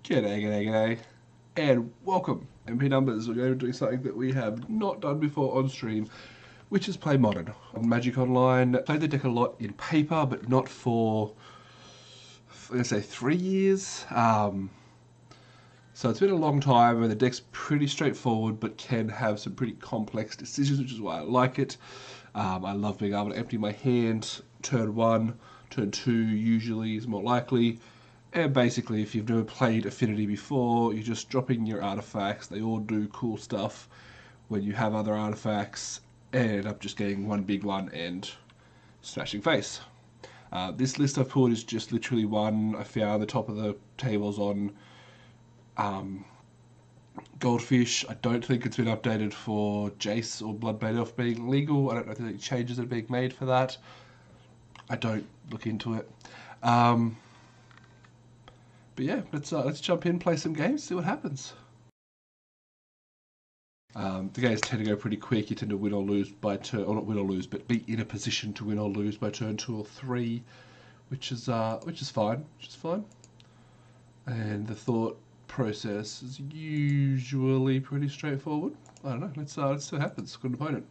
G'day, and welcome, MP Numbers. We're going to be doing something that we have not done before on stream, which is play Modern. On Magic Online, played the deck a lot in paper, but not for, let's say, 3 years. So it's been a long time, and the deck's pretty straightforward, but can have some pretty complex decisions, which is why I like it. I love being able to empty my hand, turn 1, turn 2 usually is more likely. And basically, if you've never played Affinity before, you're just dropping your artifacts. They all do cool stuff when you have other artifacts, and end up just getting one big one and smashing face. This list I've pulled is just literally one I found the top of the tables on Goldfish. I don't think it's been updated for Jace or Bloodbait Elf being legal. I don't know if there's any changes that are being made for that. I don't look into it. But yeah, let's jump in, play some games, see what happens. The games tend to go pretty quick. You tend to win or lose by turn, or not win or lose, but be in a position to win or lose by turn 2 or 3, which is fine. And the thought process is usually pretty straightforward. I don't know. Let's see what happens. Good opponent.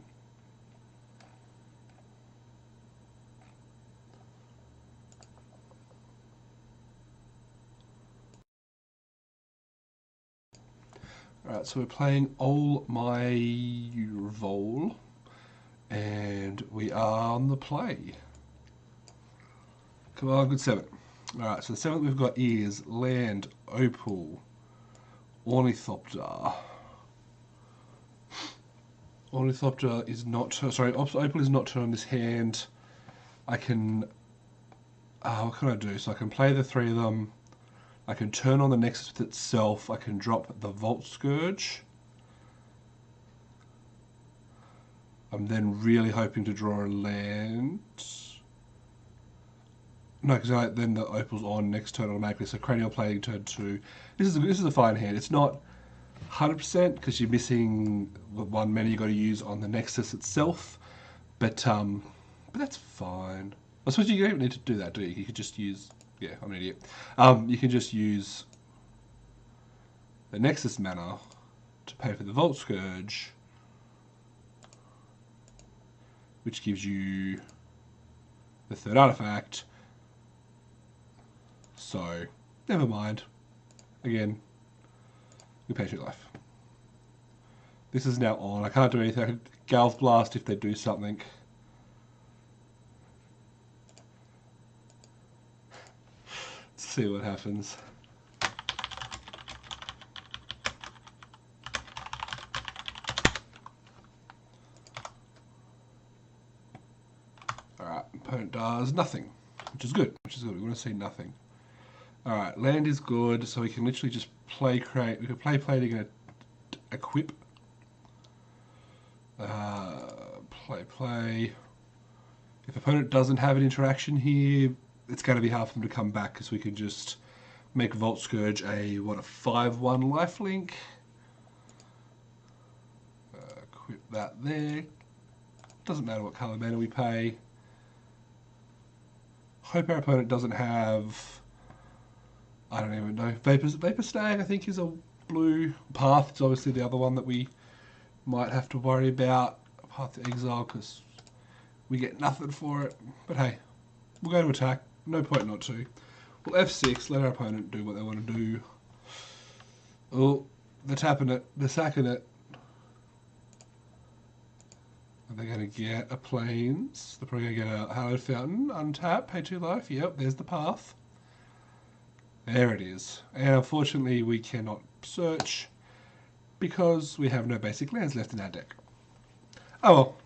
Alright, so we're playing All My Vol, and we are on the play. Come on, good 7. Alright, so the 7th we've got is Land, Opal, Ornithopter. Ornithopter is not, sorry, Opal is not turned on this hand. I can, what can I do? So I can play the 3 of them. I can turn on the Nexus with itself. I can drop the Vault Scourge. I'm then really hoping to draw a land. No, because then the Opal's on next turn automatically. So Cranial Plating turn 2. This is a fine hand. It's not 100% because you're missing the 1 mana you got to use on the Nexus itself. But that's fine. I suppose you don't need to do that, do you? You could just use. Yeah, I'm an idiot. You can just use the Nexus mana to pay for the Vault Scourge, which gives you the 3rd artifact. So, never mind. Again, we pay your life. This is now on. I can't do anything. I can Galv Blast if they do something. See what happens. Alright, opponent does nothing, which is good. We want to see nothing. Alright, land is good, so we can literally just play create. We can play plating and equip. Play. If opponent doesn't have an interaction here, it's going to be hard for them to come back because we can just make Vault Scourge a 5/1 lifelink. Equip that there. Doesn't matter what color mana we pay. Hope our opponent doesn't have. I don't even know. Vapor Stag, I think, is a blue. Path is obviously the other one that we might have to worry about. Path to Exile because we get nothing for it. But hey, we'll go to attack. No point not to. We'll F6, let our opponent do what they want to do. Oh, they're tapping it. They're sacking it. Are they going to get a Plains? They're probably going to get a Hallowed Fountain. Untap, pay 2 life. Yep, there's the path. There it is. And unfortunately, we cannot search because we have no basic lands left in our deck. Oh well.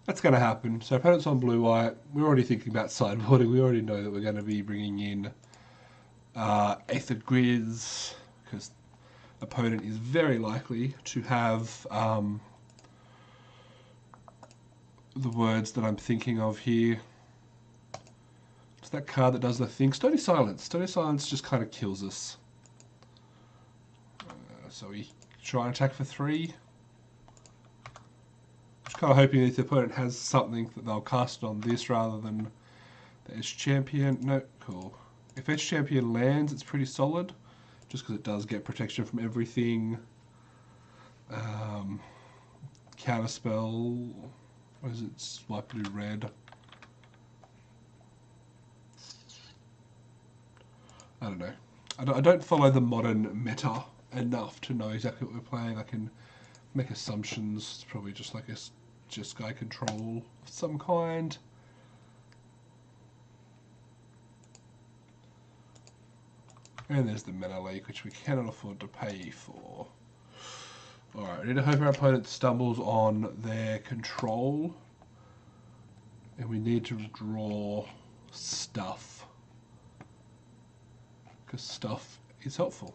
That's going to happen. So opponent's on blue-white. We're already thinking about sideboarding. We already know that we're going to be bringing in Aether Grizz because opponent is very likely to have the words that I'm thinking of here. It's that card that does the thing. Stony Silence. Stony Silence just kind of kills us. So we try and attack for 3. Just kind of hoping that if the opponent has something that they'll cast on this rather than the Edge Champion. No, cool. If Edge Champion lands, it's pretty solid. just because it does get protection from everything. Counterspell, what is it? It's white, blue, red. I don't know. I don't follow the modern meta enough to know exactly what we're playing. I can make assumptions. It's probably just like a Jeskai control of some kind. And there's the Mana Leak, which we cannot afford to pay for. Alright, we need to hope our opponent stumbles on their control. And we need to draw stuff. Because stuff is helpful.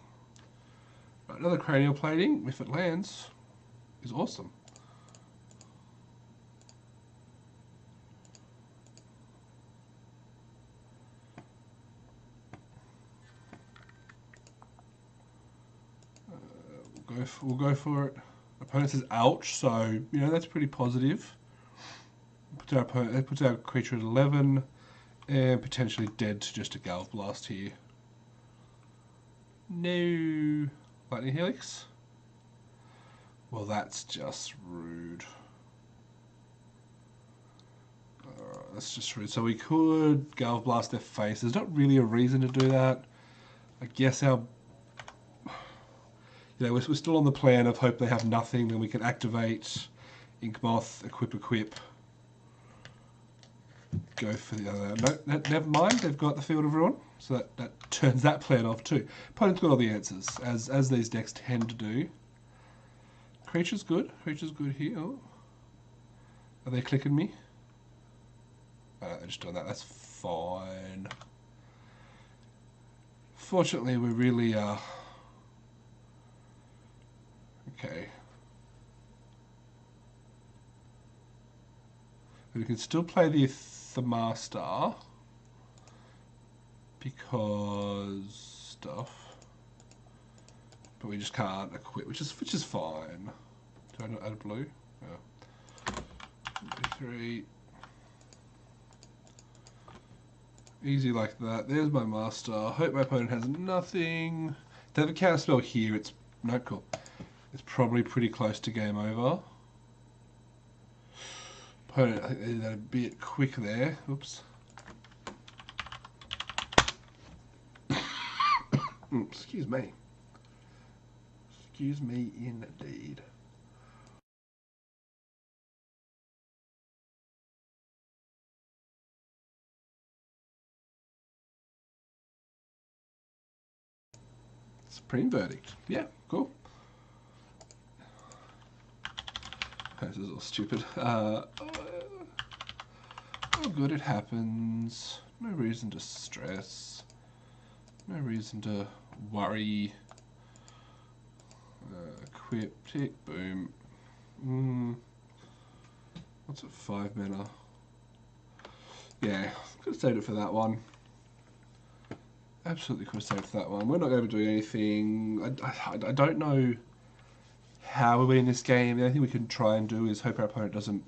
Right, another cranial plating, if it lands, is awesome. We'll go for it. Opponent says ouch, so you know that's pretty positive. It puts our creature at 11 and potentially dead to just a Galv Blast here. No Lightning Helix. Well, that's just rude. That's just rude. So we could Galv Blast their face. There's not really a reason to do that. I guess our we're still on the plan of hope they have nothing, then we can activate Inkmoth, equip. Go for the other. No, never mind, they've got the Field of Ruin, so that turns that plan off too. Opponent's got all the answers, as these decks tend to do. Creature's good here. Oh. Are they clicking me? They're just doing that, that's fine. Fortunately, we really are... Okay. We can still play the Master because stuff, but we just can't equip, which is fine. Do I add a blue? Yeah. 3. Easy like that. There's my Master. Hope my opponent has nothing. They have a counter spell here. It's no cool. It's probably pretty close to game over. Opponent, I think they did that a bit quick there. Oops. Excuse me. Excuse me indeed. Supreme Verdict. Yeah, cool. This is all stupid. Oh good, it happens. No reason to stress. No reason to worry. Equip, tick, boom. What's it, 5 mana? Yeah, could have saved it for that one. Absolutely could have saved it for that one. We're not going to be doing anything. I don't know how we're winning this game. The only thing we can try and do is hope our opponent doesn't...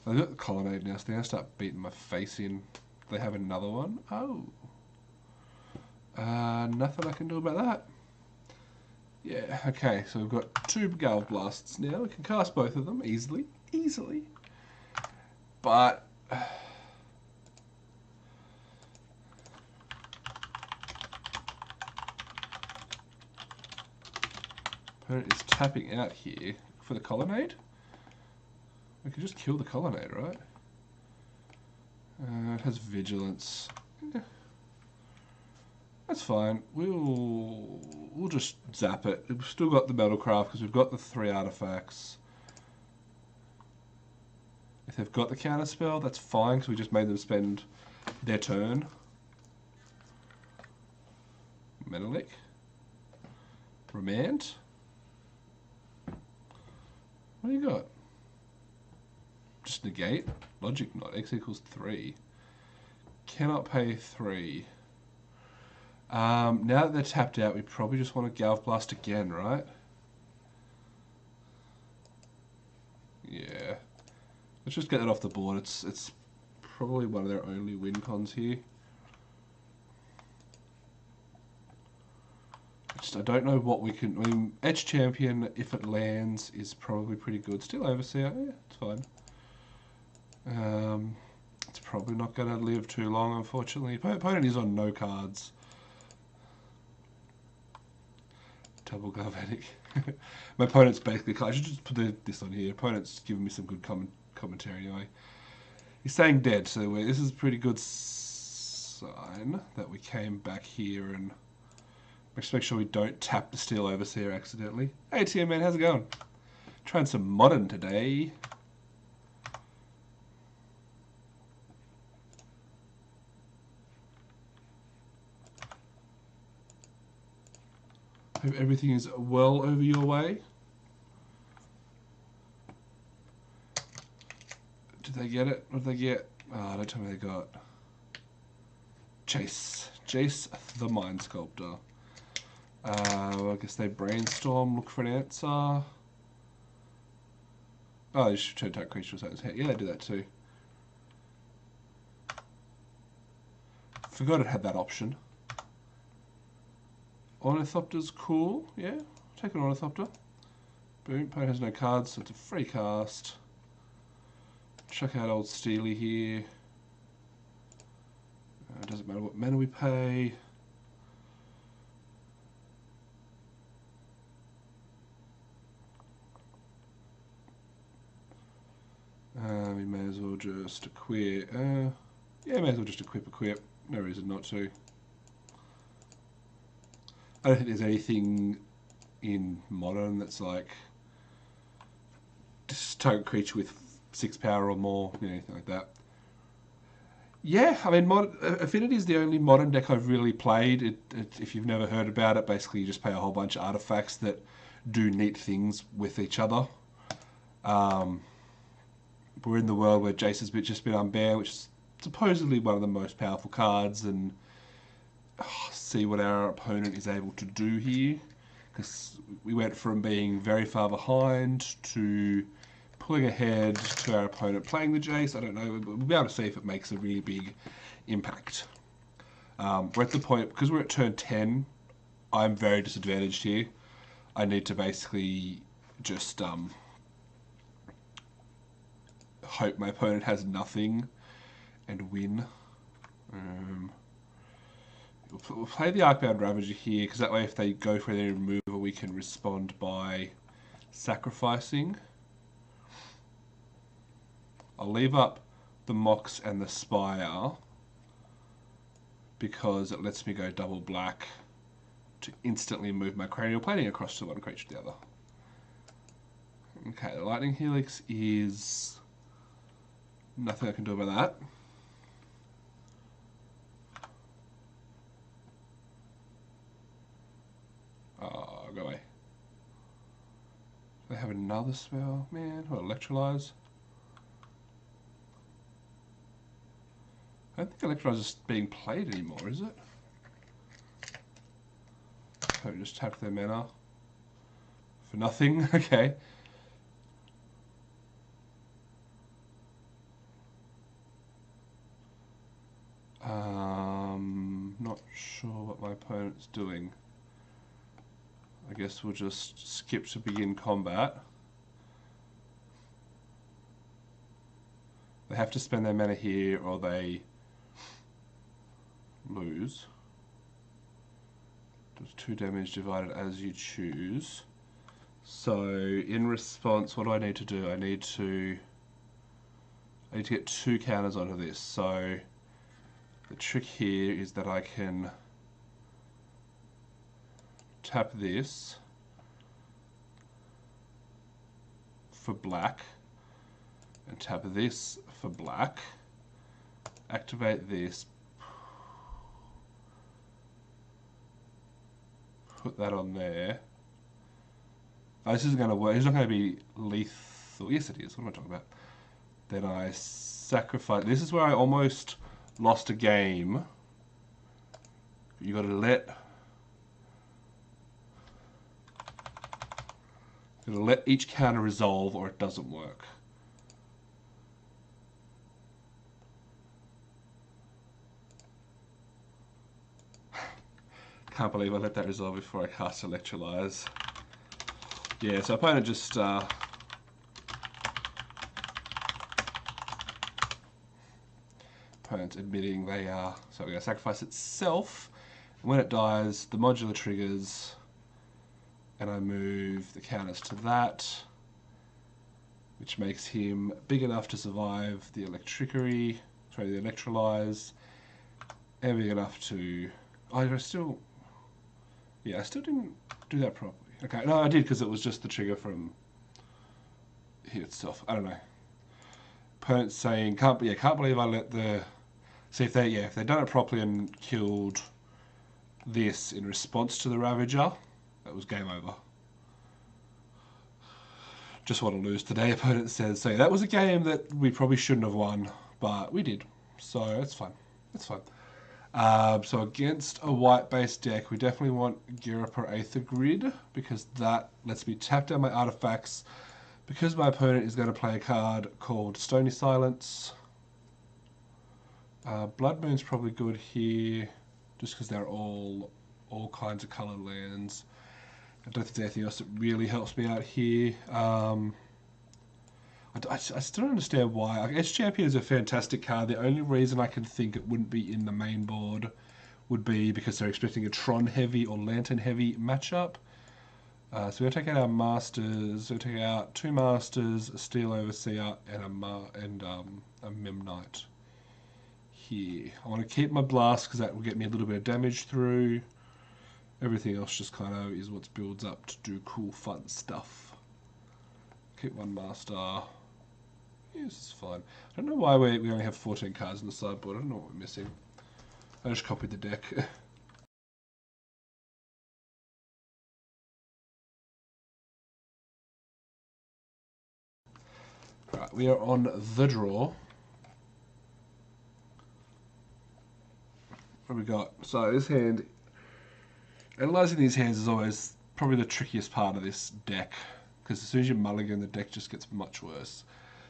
They've got the Colonnade now, so they're going to start beating my face in. They have another one. Oh. Nothing I can do about that. Yeah, okay, so we've got 2 Galv Blasts now. We can cast both of them easily. But... opponent is tapping out here for the Colonnade. We could just kill the Colonnade, right? It has Vigilance. Yeah. That's fine. We'll just zap it. We've still got the Metalcraft because we've got the 3 artifacts. If they've got the counterspell, that's fine because we just made them spend their turn. Menelik. Remand. What do you got? Just negate. Logic not. X equals 3. Cannot pay 3. Now that they're tapped out, we probably just want to Galv Blast again, right? Yeah. Let's just get that off the board. It's probably one of their only win cons here. I don't know what we can... I mean, Edge Champion, if it lands, is probably pretty good. Still Overseer, yeah, it's fine. It's probably not going to live too long, unfortunately. My opponent is on no cards. Double Galvanic. My opponent's basically... I should just put this on here. Opponent's giving me some good commentary anyway. He's staying dead, so this is a pretty good sign that we came back here and... Just make sure we don't tap the Steel Overseer accidentally. Hey TM man, how's it going? Trying some modern today. Hope everything is well over your way. Did they get it? What did they get? Oh, don't tell me they got Jace. Jace the Mind Sculptor. I guess they brainstorm, look for an answer. Oh, they should turn attack creature with his head. Yeah, they do that too. Forgot it had that option. Ornithopter's cool, yeah. Take an Ornithopter. Boom, opponent has no cards, so it's a free cast. Check out old Steely here. Doesn't matter what mana we pay. We may as well just equip. Yeah, may as well just equip. No reason not to. I don't think there's anything in Modern that's like just target creature with 6 power or more, anything like that. Yeah, I mean, Affinity is the only Modern deck I've really played. If you've never heard about it, basically you just play a whole bunch of artifacts that do neat things with each other. We're in the world where Jace has just been unbanned, which is supposedly one of the most powerful cards, and see what our opponent is able to do here, because we went from being very far behind to pulling ahead to our opponent playing the Jace. I don't know, we'll be able to see if it makes a really big impact. We're at the point, because we're at turn 10, I'm very disadvantaged here. I need to basically just hope my opponent has nothing and win. We'll play the Arcbound Ravager here, because that way if they go for their removal, we can respond by sacrificing. I'll leave up the Mox and the Spire, because it lets me go double black to instantly move my Cranial Plating across to one creature to the other. Okay, the Lightning Helix is... nothing I can do about that. Oh, go away. They have another spell, man. What, Electrolyze? I don't think Electrolyze is being played anymore, is it? So just tap their mana for nothing. Okay. Not sure what my opponent's doing. I guess we'll just skip to begin combat. They have to spend their mana here or they lose. Does 2 damage divided as you choose. So in response, what do I need to do? I need to get 2 counters onto this. So the trick here is that I can tap this for black and tap this for black, activate this, put that on there. Oh, this isn't going to work. It's not going to be lethal. Yes, it is. What am I talking about? Then I sacrifice. This is where I almost lost a game. You got to let each counter resolve or it doesn't work. can't believe I let that resolve before I cast Electrolyze. Yeah, so opponent just... opponent's admitting they are... So we're going to sacrifice itself. And when it dies, the modular triggers. And I move the counters to that. Which makes him big enough to survive the the Electrolyze. And big enough to... Oh, I still... Yeah, I still didn't do that properly. Okay, no, I did because it was just the trigger from here itself. I don't know. Opponent's saying, can't believe I let the... See, if they'd done it properly and killed this in response to the Ravager, that was game over. Just want to lose today, opponent says. So yeah, that was a game that we probably shouldn't have won, but we did. So it's fine. It's fine. So against a white-based deck, we definitely want Gira Aether Grid, because that lets me tap down my artifacts, because my opponent is going to play a card called Stony Silence. Blood Moon's probably good here, just because they're all kinds of coloured lands. I don't think there's anything else that really helps me out here. I still don't understand why. Edge Champion is a fantastic card. The only reason I can think it wouldn't be in the main board would be because they're expecting a Tron heavy or Lantern heavy matchup. So we're going to take out our Masters. We're going to take out 2 Masters, a Steel Overseer, and a Mem Knight here. I want to keep my Blast because that will get me a little bit of damage through. Everything else just kind of is what builds up to do cool, fun stuff. Keep 1 Master. Yeah, this is fine. I don't know why we only have 14 cards in the sideboard. I don't know what we're missing. I just copied the deck. Right, we are on the draw. What have we got? So this hand, analysing these hands is always probably the trickiest part of this deck, because as soon as you mulligan, the deck just gets much worse.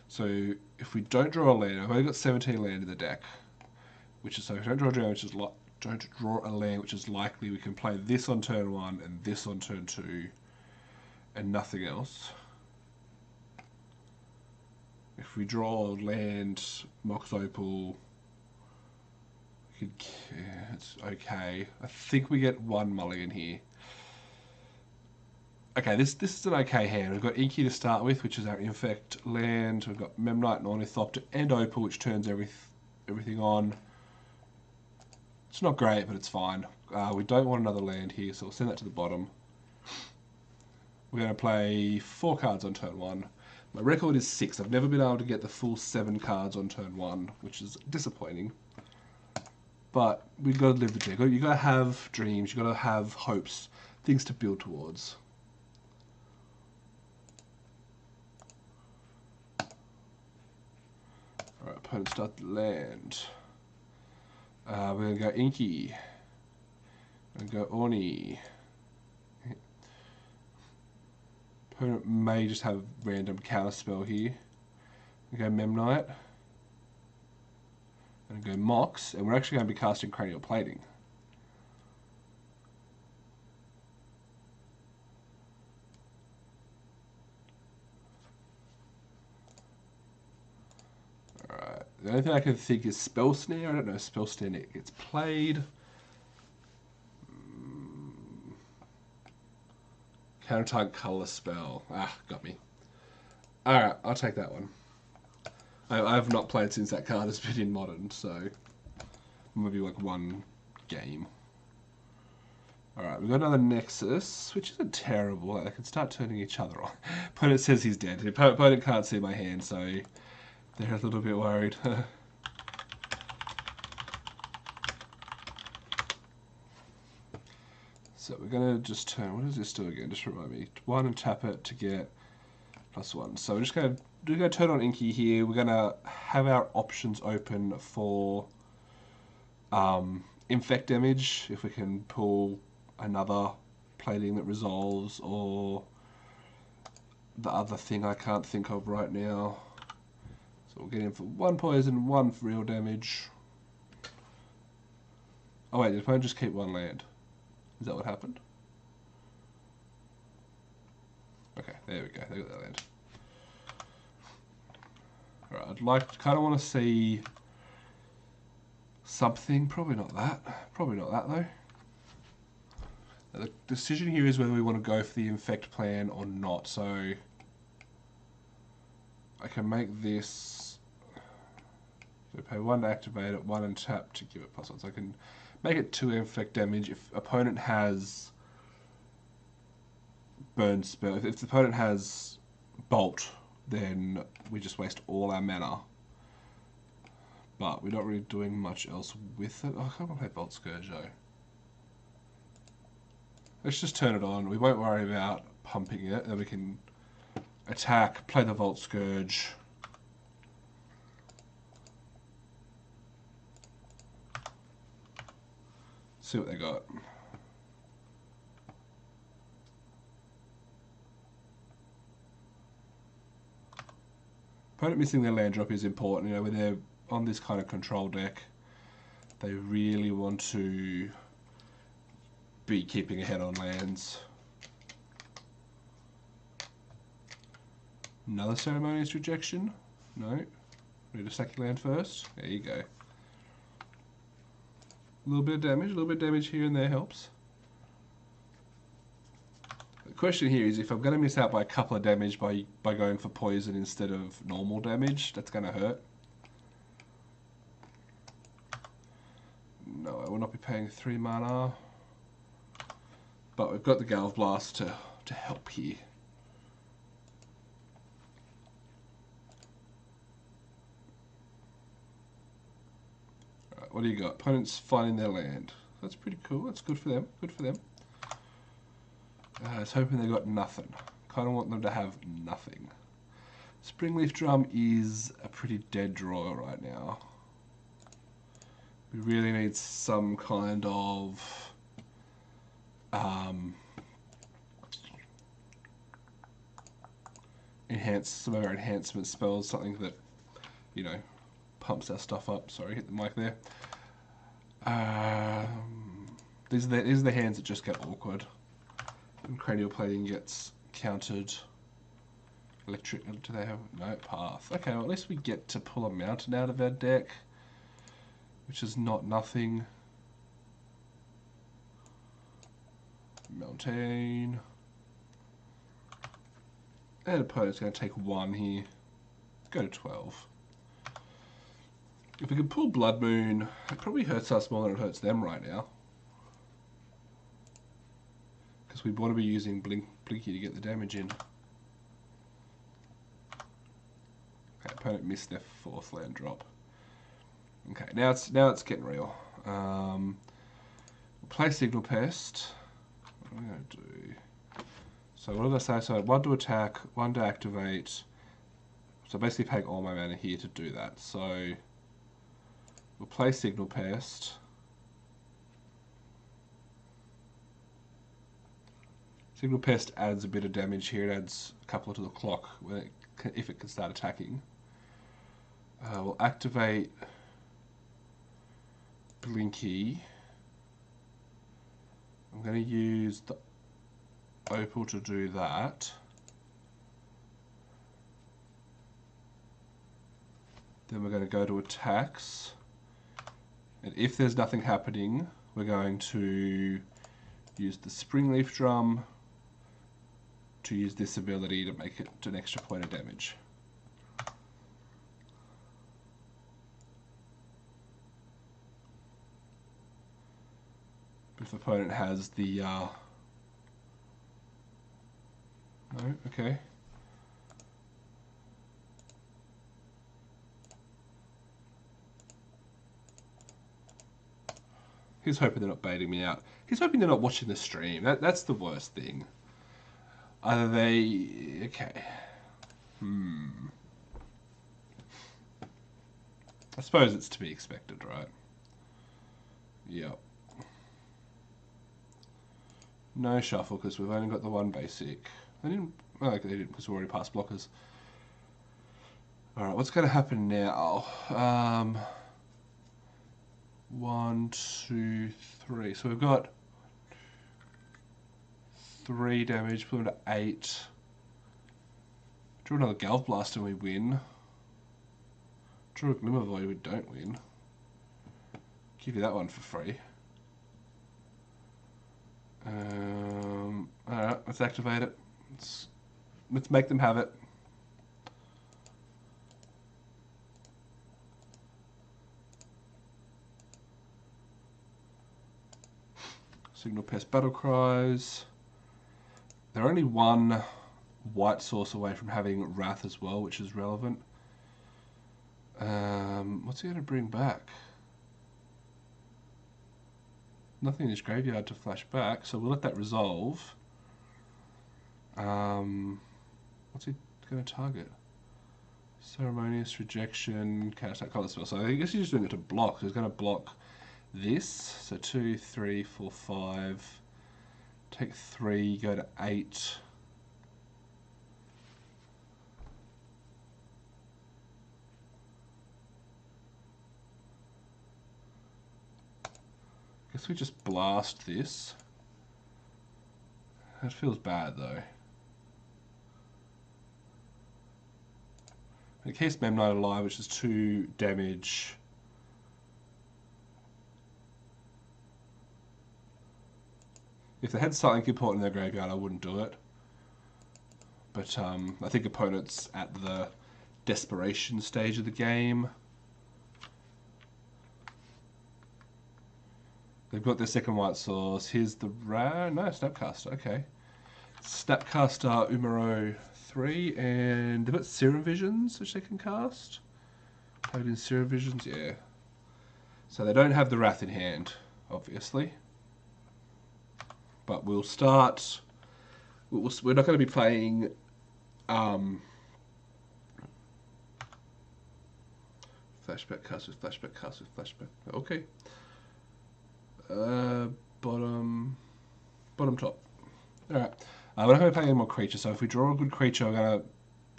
So if we don't draw a land, I've only got 17 land in the deck, which is so if we don't draw a land, which is likely, we can play this on turn 1 and this on turn 2, and nothing else. If we draw land, Mox Opal, it's okay. I think we get 1 mulligan here. Okay, this is an okay hand. We've got Inky to start with, which is our Infect land. We've got Memnite and Ornithopter and Opal, which turns everything on. It's not great, but it's fine. We don't want another land here, so we'll send that to the bottom. We're going to play 4 cards on turn 1. My record is 6. I've never been able to get the full 7 cards on turn 1, which is disappointing. But we've got to live the dream. You've got to have dreams. You've got to have hopes, things to build towards. Alright, opponent start the land. We're going to go Inky. We're going to go Orny. Opponent may just have a random counter spell here. We go Memnite. And go Mox, and we're actually going to be casting Cranial Plating. Alright, the only thing I can think is Spell Snare. I don't know if Spell Snare gets played. Countertime Color Spell. Ah, got me. Alright, I'll take that one. I have not played since that card has been in Modern, so maybe like 1 game. Alright, we've got another Nexus, which isn't terrible. They can start turning each other on. Opponent says he's dead. Opponent can't see my hand, so they're a little bit worried. So we're going to just turn... What does this do again? Just remind me. 1 and tap it to get +1. So we're just going to turn on Inky here. We're going to have our options open for infect damage, if we can pull another plating that resolves, or the other thing I can't think of right now. So we'll get in for 1 poison, 1 real damage. Oh wait, did the opponent just keep 1 land? Is that what happened? Okay, there we go. They got that land. Alright, I'd like, kind of want to see something. Probably not that. Probably not that though. The decision here is whether we want to go for the infect plan or not. So I can make this. So pay 1 to activate it, 1 and tap to give it +1. So I can make it 2 infect damage if opponent has burn spell. If the opponent has bolt, then we just waste all our mana. But we're not really doing much else with it. Oh, I can't want to play Bolt Scourge though. Let's just turn it on. We won't worry about pumping it. Then we can attack, play the Volt Scourge. See what they got. Opponent missing their land drop is important. You know, when they're on this kind of control deck, they really want to be keeping ahead on lands. Another ceremonious rejection? No. Need to sack your land first. There you go. A little bit of damage here and there helps. The question here is if I'm going to miss out by a couple of damage by going for poison instead of normal damage, that's going to hurt. No, I will not be paying 3 mana. But we've got the Galv Blast to help here. Alright, what do you got? Opponents finding their land. That's pretty cool. That's good for them. Good for them. I was hoping they got nothing. Kind of want them to have nothing. Springleaf Drum is a pretty dead draw right now. We really need some kind of some of our enhancement spells, something that, you know, pumps our stuff up. Sorry, hit the mic there. These are the hands that just get awkward. And cranial plating gets countered. Electric, do they have no path? Okay, well at least we get to pull a mountain out of our deck, which is not nothing. Mountain. And opponent's going to take 1 here. Go to 12. If we can pull Blood Moon, it probably hurts us more than it hurts them right now. Because we want to be using Blinky to get the damage in. Okay, opponent missed their 4th land drop. Okay, now it's getting real. We'll play Signal Pest. What am I going to do? So what did I say? So 1 to attack, 1 to activate. So basically paying all my mana here to do that. So we'll play Signal Pest. Signal Pest adds a bit of damage here. It adds a couple to the clock when if it can start attacking. We'll activate Blinky. I'm going to use the Opal to do that. Then we're going to go to attacks. And if there's nothing happening, we're going to use the Springleaf Drum to use this ability to make it to an extra point of damage. If the opponent has the no, okay. He's hoping they're not baiting me out. He's hoping they're not watching the stream. That's the worst thing. Either they... Okay. I suppose it's to be expected, right? Yep. No shuffle, because we've only got the 1 basic. They didn't... Oh, they didn't, because we're already past blockers. Alright, what's going to happen now? 1, 2, 3. So we've got 3 damage, put him to 8. Draw another Galv Blast and we win. Draw a Glimmer Void, we don't win. Give you that one for free. Alright, let's activate it. Let's make them have it. Signal Pest Battle Cries. They're only 1 white source away from having Wrath as well, which is relevant. What's he going to bring back? Nothing in his graveyard to flash back, so we'll let that resolve. What's he going to target? Ceremonious Rejection, cast that color spell. So I guess he's just doing it to block. So he's going to block this. So 2, 3, 4, 5. Take 3, go to 8. Guess we just blast this. That feels bad though. It keeps Memnite alive, which is 2 damage. If they had something important in their graveyard, I wouldn't do it. But I think opponents at the desperation stage of the game, they've got their second white source. Here's the no, Snapcaster, okay. Snapcaster Umaro 3, and they've got Serum Visions, which they can cast. Have it in Serum Visions, yeah. So they don't have the Wrath in hand, obviously. But we'll start. We're not going to be playing. Flashback cast with flashback cast with flashback. Okay. Bottom top. All right. We're not going to be playing any more creatures. So if we draw a good creature, we're going to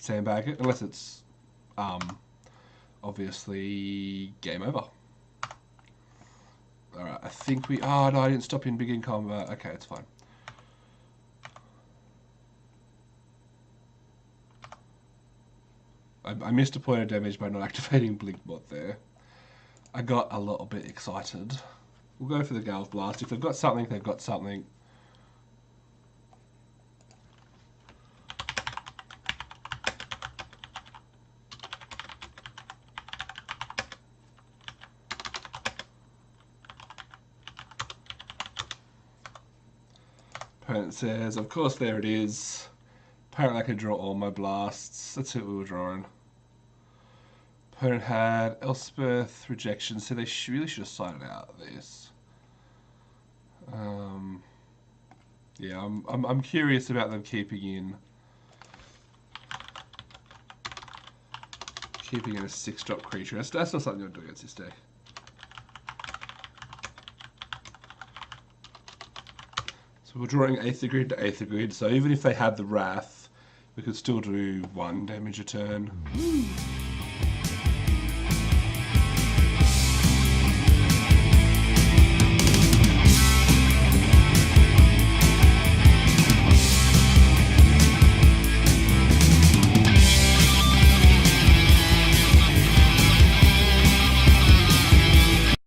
sandbag it, unless it's obviously game over. Alright, I think we... Oh, no, I didn't stop in begin combat. Okay, it's fine. I missed a point of damage by not activating Blinkbot there. I got a little bit excited. We'll go for the Galv Blast. If they've got something, they've got something. Opponent says, of course there it is. Apparently I can draw all my blasts. That's what we were drawing. Opponent had Elspeth, Rejection, so they really should have sided out this. Yeah, I'm curious about them keeping in a 6-drop creature. That's not something you'll do against this deck. So we're drawing Aether Grid to Aether Grid, so even if they had the Wrath, we could still do 1 damage a turn.